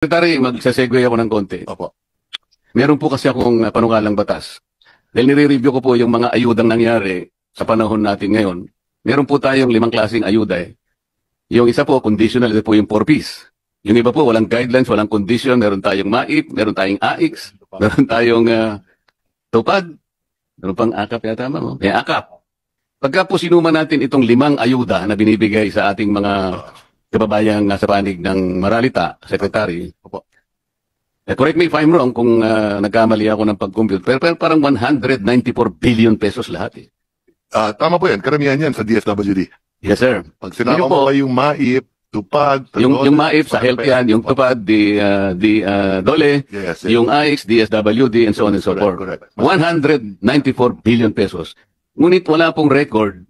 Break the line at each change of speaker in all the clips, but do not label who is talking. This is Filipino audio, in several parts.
Secretary, magsasegue ako ng konti.
Opo.
Meron po kasi akong panukalang batas. Dahil nire-review ko po yung mga ayudang nangyari sa panahon natin ngayon. Meron po tayong 5 klaseng ayuda eh. Yung isa po, conditional, ito po yung 4Ps. Yung iba po, walang guidelines, walang condition. Meron tayong MAIP, meron tayong AIX, meron tayong TUPAD, meron pang AKAP yata mo. May AKAP. Pagka po sinuman natin itong 5 ayuda na binibigay sa ating mga kababayang nasa panig ng Maralita, Secretary.
Opo.
Correct me if I'm wrong kung nagkamali ako ng pag-compute, pero parang 194 billion pesos lahat eh.
Tama po yan. Karamihan yan sa DSWD.
Yes, sir.
Pag sinama mo pa yung MAIP, TUPAD,
Yung MAIP sa health yan, yung TUPAD, DOLE,
yes,
yung AIX, DSWD, and so on and so forth.
Correct.
194 billion pesos. Ngunit wala pong record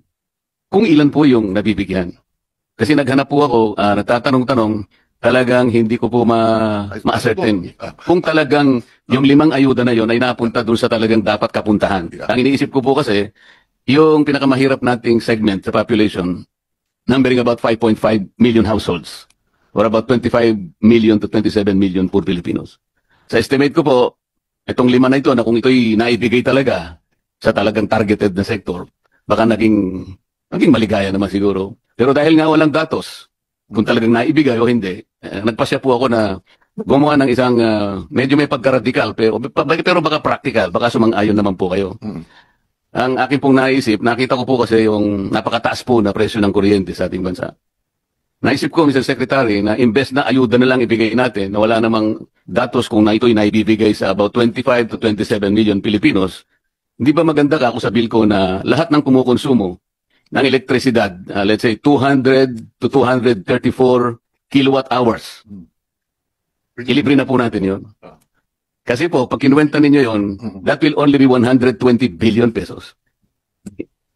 kung ilan po yung nabibigyan. Kasi naghanap po ako, natatanong-tanong, talagang hindi ko po ma-ascertain. Kung talagang yung 5 ayuda na yon ay napunta doon sa talagang dapat kapuntahan. Ang iniisip ko po kasi, yung pinakamahirap nating segment sa population, numbering about 5.5 million households, or about 25 million to 27 million poor Filipinos. Sa estimate ko po, itong 5 na ito, na kung ito'y naibigay talaga sa talagang targeted na sector, baka naging maligaya naman siguro. Pero dahil nga walang datos, kung talagang naibigay o hindi, nagpasya po ako na gumawa ng isang medyo may pagka-radical, pero baka practical, baka sumang-ayon naman po kayo. Ang akin pong naisip, nakita ko po kasi yung napakataas po na presyo ng kuryente sa ating bansa. Naisip ko, Mr. Secretary, na imbes na ayuda na lang ibigay natin, na wala namang datos kung na ito'y naibibigay sa about 25 to 27 million Filipinos, hindi ba maganda ka ako sa bill ko na lahat ng kumukonsumo ng elektrisidad, let's say 200 to 234 kilowatt hours. Ilibre na po natin yun. Kasi po, pag kinuwenta ninyo yun, that will only be 120 billion pesos.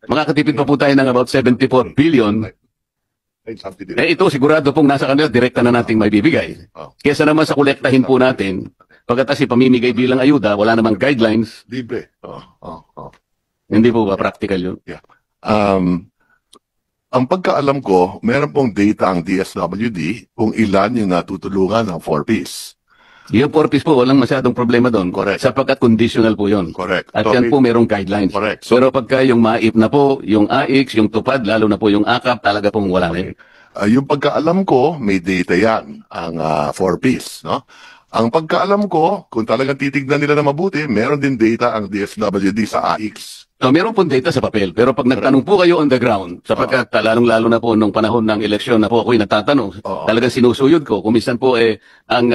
Makakatipid pa po tayo ng about 74 billion. Ito sigurado pong nasa kanila, direkta na nating may bibigay. Kesa naman sa kolektahin po natin, pagkatasi pamimigay bilang ayuda, wala namang guidelines.
Libre.
Hindi po ba practical yun?
Yeah. Ang pagkaalam ko, meron pong data ang DSWD kung ilan yung natutulungan ng 4Ps.
Yung 4Ps po, walang masyadong problema doon.
Correct.
Sapagkat conditional po yun.
Correct.
At yan po merong guidelines.
Correct. So,
pero pagka yung MAIP na po, yung AIX, yung TUPAD, lalo na po yung AKAP, talaga pong wala na yun.
Yung pagkaalam ko, may data yan, ang 4Ps. No? Ang pagkaalam ko, kung talagang titignan nila na mabuti, meron din data ang DSWD sa AIX.
So, meron pong data sa papel, pero pag nagtanong po kayo on the ground, sapagkat lalong-lalo na po nung panahon ng eleksyon na po ako'y natatanong, talagang sinusuyod ko, kung minsan po ang